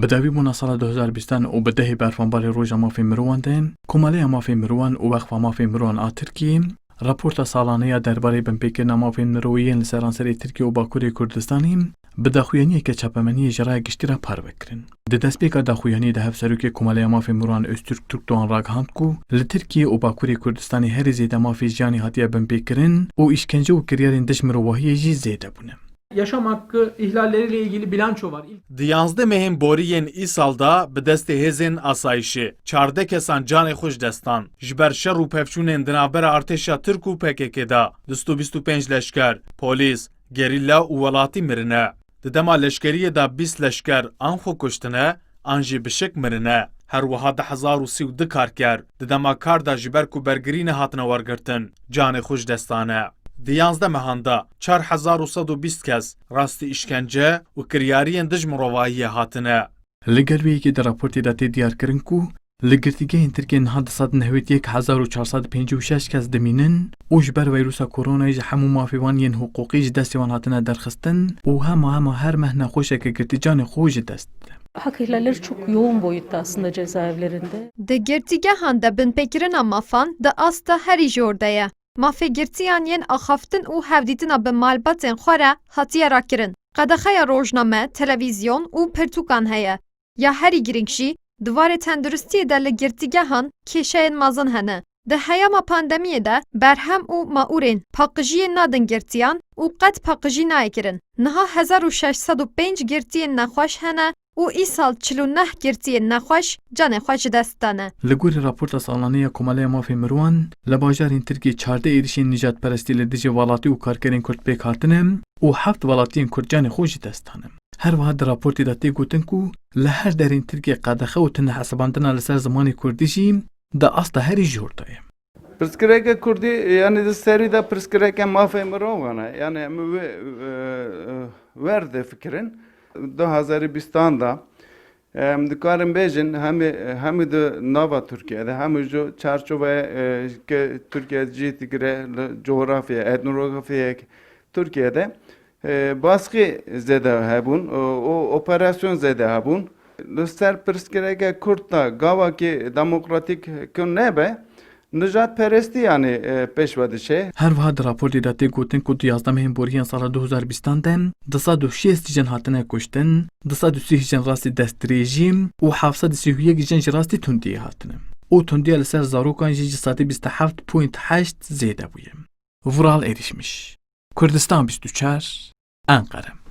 بداوی بونا سال 2020 و بدهی برفانباری روژا مافی مروان دین کمالی مافی مروان و وقف مافی مروان آ ترکیه راپورت سالانه درباره بنپیکرنا مافی مرویین لسرانسری ترکیه و باکوری کردستانی بداخویانی که چپمنی جرای گشتی را پر بکرن. دستپیکا داخویانی ده هفسروکی کمالی مافی مروان استرک ترک دوان راگهاند کو لترکیه و باکوری کردستانی هر زیده مافی جانی هاتیه بنپیکرن و işkence و کریارین دشمروواهی جی زیده بونه. Yaşam hakkı ihlalleriyle ilgili bilanço var. Diyanzde mehim boriyên îsalda bi destê hêzên asayişê, çardeh kesan canê xwe ji destan. Ji ber şer û pevçûnên di navbera artêşa Tirk û PKK da 225 leşker, polîs, gerîlla û welatî mirine. Di dema leşkeriyê da 20 leşker an xwe kuştine, an jî bi şik mirine. Her wiha 1032 karker, di dema kar da ji ber ku bergirînê hatine wergirtin, canê xwe ji destan e. Diyanzde mehanda 4120 kes rastî işkence û kiryariyên dijmirovahiyê hatine. Li gelviyekî de raportê da tê diyarkirin ku li girtîgehên Tirkiyeyê niha disadin hewêt 1456 kes dimînin û ji ber vîrusa koronayê ji hemû mafîvaniyên hiqûqî ji destê wan hatine derxistin û hema her mehna xweşeke girtî canê xwe jî dest dide. Hak ihlalleri çok yoğun boyutta aslında cezaevlerinde. Di girtîgehan de binpêkirina mafan di asta herî jî orada ye. Mafêgirtiyan yên axaftin û hevdîtina bi malbatên xwe re hatiye rakirin. Qedexeya rojname, televîzyon û pirtûkan heye. Ya herî giring jî, divarê tenduristiyê de li girtîgehan kêşeyên mezin hene. Di heyama pandemiyê de berhem û maûrên paqijiyê nadin girtiyan û qet paqijî nayekirin. Niha 1605 girtiyên nexweş hene û îsal 49 girtiyên nexweş canê xwe ji dest dane. Li gorî raporta salanî ya Komaleya Mafê Mirwan, li bajarên Tirkiye 14 êrişên nîjatperestî li dijî welatî û karkerên Kurd pêk hatine û 7 welatiyên Kurd canê xwe jî dest dane. Her wiha di raportê da tê gotin ku li her derên Tirkiye qedexe û tune hesabandina li ser zimanê Kurdî jî di asta herî jî orada ye. Pirsgirêka Kurdî yani di serî de pirsgirêka Mafê Mirwan e. Yani em werde fikirin 2020 da dikarin bêjin hemî di nava Tirkiyeyê hemû ji çarçoveyê Tirkiye cî digire li coğrafya, etnografiyek Tirkiye'de baskı zede hebûn û operasyon zede hebûn. Li ser pirsgirêka Kurd da gavakî demokratîk kin nebe nijatperestî yani pêşve dişe. Her wiha di raportê da tê gotin ku du 11 mehên boriyên sala 2020 de 206 tîjin hatine kuştin, 230 jin rastî destdirêjî û 731 jin ji rastî tundiyê hatine. û tundiya li ser zarokan jî ji sadî 27.8 zêde bûye. Vural erişmiş. Kurdistan 24 Ankara.